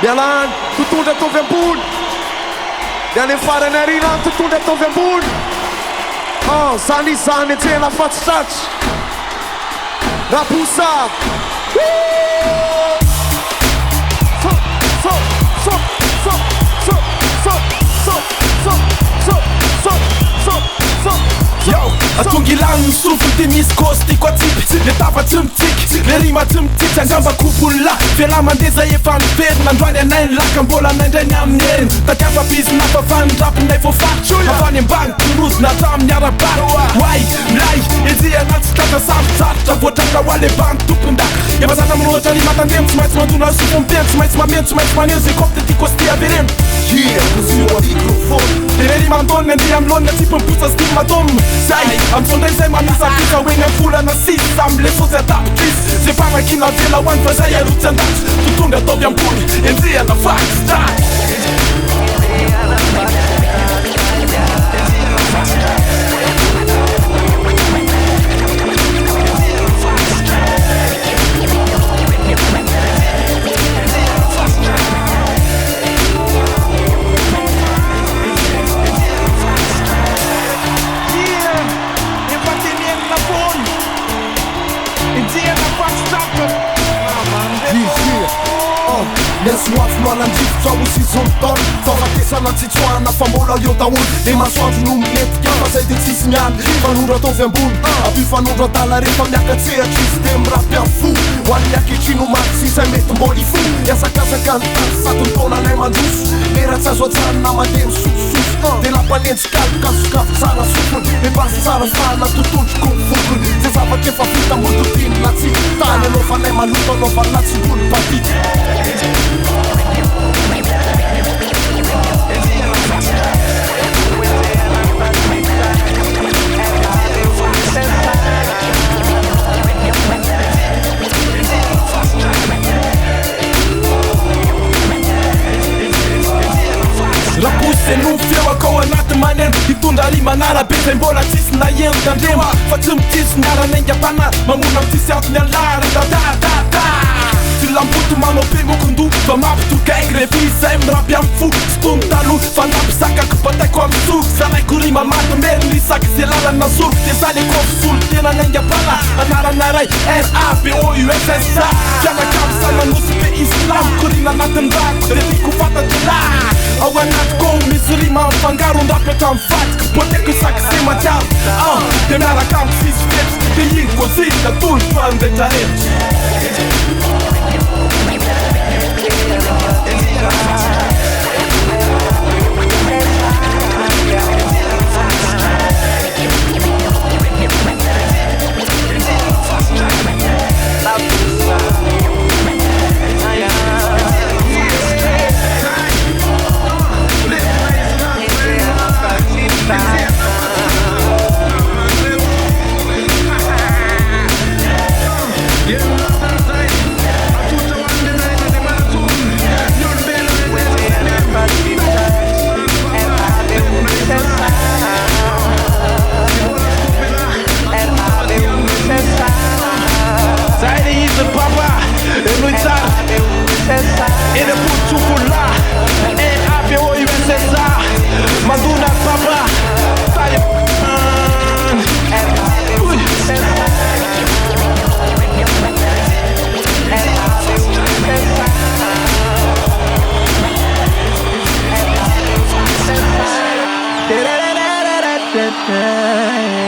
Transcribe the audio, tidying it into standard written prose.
Mialan, tutunda atovy ambony. De any farany arina tutunda atovy ambony. Zany izy zany antsena fatsitratry. Raposa. Yo, atongilany misofony de misy gosy tiako atsipy. Le tava tsy mitiky, le rima tsy mitiky. Angamba kopony la, fiala mandeza efa miverina. Androany anay ny laka mbola naindrainy amin'ny heriny. Takafa-bizina fafany rapinay fô fatro. Avany ambany torozona hatramin'ny arabary. Wai, milay, ejehana tsy tata sarotrarotra. Voatraka ho ale bany tompon-daka. Efa zana miloatra ny matandemo. Tsy maintsy mandona sofom-peno. Tsy maintsy mameno, tsy maintsy maneho. Zay kopy de tiako sy tia avereno. Kosio a microphone. De le rima andony andeha amilony atsipy mipotsa sy tia matômy. Zay, am'zondray zay manisapika hoegna volana sisy. Samby le sosy atapitrisy. Zay fanakina vela hoany fa zay arotsy andatsy. Totondra ataovy ambony, enjehana faky Nesoafo no alandrifotra ho sisontaona. Famatesana tsitsoahana fa mbola eo daholo. Le masoandro no miletika fa zay de tsisy miany. Fanondro ataovy ambony, ampifanondro adala rehefa miakatsehatra izy de mirapy afo. Ho an'ny ankehitrino maty sisay mety mbola ifo. Iasakasaka ny tany sady mitona anay mandroso. Lera tsy azo ajanona mandeha misosososo. De lampanentsy kalokasokafo tsara sofony. Le basy tsara fana totondro komfokony. Zay zavatra efa vita modotiny na tsy tany. Anaova anay maloto anaova latsy mbolo patity. Rakosy no feo akao anaty maneno. Hitondra riman'arabe zay mbola tsisy naheno tandrema. Fa tsy mitisy niaranaingam-pana. Mamona mitisy antony alara dadadada. Tsy lamboto manao be mokondoha. Fa mampitokaiky refi zay mirapy amy fo. Tsy tony taloha fa nampisakako bataiko amy soky. Zaraiko rima matomero nisaky zay lalana soroky. De zaleko fisolo tena naingam-pana. Anaranaray RABOUSSA. Fianaka amy sananosy be islam. Korina anatin'ny rako de tiko fatatela. Ao anatiko misy rima mifangaro. Ndrapatra amy vatiko boteko isaky zay matiaro. De miaraka amy sisy fetsy. De igny kôzita tolo fandraitra rehetra. Yeah.